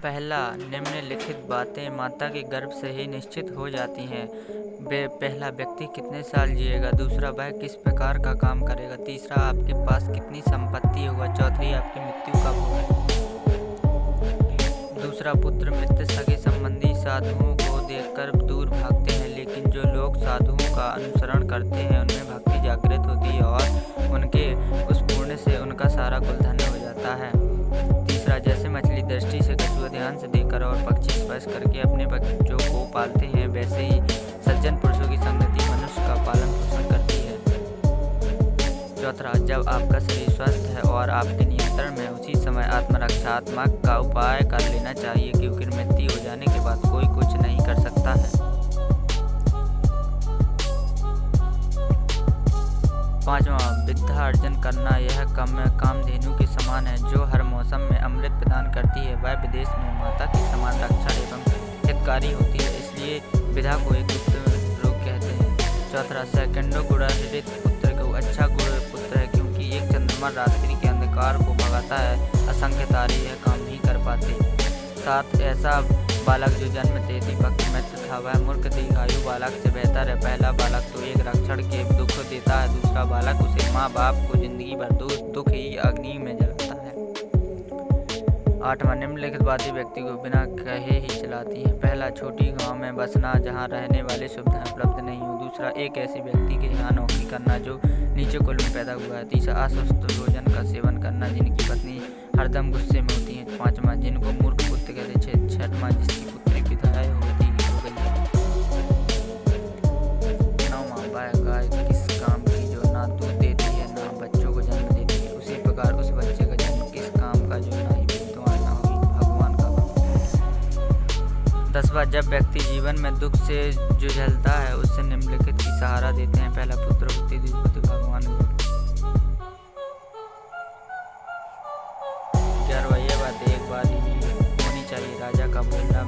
पहला, निम्नलिखित बातें माता के गर्भ से ही निश्चित हो जाती हैं। पहला, व्यक्ति कितने साल जिएगा। दूसरा, वह किस प्रकार का काम करेगा। तीसरा, आपके पास कितनी संपत्ति होगा। चौथी, आपकी मृत्यु कब होगी। दूसरा, पुत्र मित्र सगे संबंधी साधुओं को देखकर दूर भागते हैं, लेकिन जो लोग साधुओं का अनुसरण करते हैं उनमें भक्ति जागृत होती है और उनके उस पुण्य से उनका सारा कुल धन्य हो जाता है। तीसरा, जैसे मछली दृष्टि से कछुआ ध्यान से देखकर और पक्षी स्पर्श करके अपने बच्चों को पालते हैं, वैसे ही सज्जन पुरुषों की संगति मनुष्य का पालन पोषण करती है। चौथा, जब आपका शरीर स्वस्थ है और आपके नियंत्रण में, उसी समय आत्मरक्षात्मक का उपाय कर लेना चाहिए, क्योंकि मृत्यु हो जाने के बाद कोई कुछ नहीं कर सकता है। पांचवा, विद्या अर्जन करना यह कामधेनु के समान है, जो हर मौसम में अमृत प्रदान करती है। वह विदेश में माता के समान रक्षा एवं हितकारी होती है, इसलिए विद्या को एक उत्तम रोग कहते हैं। चौथा, सैकड़ों गुणा हृदित पुत्र को अच्छा गुण पुत्र है, क्योंकि एक चंद्रमा रात्रि के अंधकार को भगाता है, असंख्य तारे यह काम नहीं कर पाते। सात, ऐसा बालक जो जन्मते दीपक में था, वह मूर्ख दीर्घायु बालक से बेहतर है। पहला बालक तो एक रक्षण के दुख देता है, दूसरा बालक उसे माँ बाप को जिंदगी भर दुख ही अग्नि में जलाता है। आठवां, निम्नलिखित बातें व्यक्ति को बिना कहे ही चलाती हैं। पहला, छोटी गांव में बसना जहां रहने वाली सुविधाएं उपलब्ध नहीं हो। दूसरा, एक ऐसे व्यक्ति के यहाँ नौकरी करना जो नीचे कुल में पैदा हुआ है। तीसरा, अस्वस्थ भोजन का सेवन करना जिनकी पत्नी हरदम गुस्से में होती है। पांचवां, जिनको मूर्ख पुत्र कहते हैं। छठवां, जिसकी पुत्री विधवा हो गई है। नौवां, वह गाय किस काम की जो ना दूध देती है ना बच्चों को जन्म देती है, उसी प्रकार उस बच्चे का जन्म किस काम का जो ना ही विद्वान ना ही भगवान का। 10वां, जब व्यक्ति जीवन में दुख से जूझता है, उससे निम्नलिखित की सहारा देते हैं। पहला, पुत्र बुद्धि, दूसरा भगवान। 11वां, यह बात एक बार ही होनी चाहिए। राजा का बोलना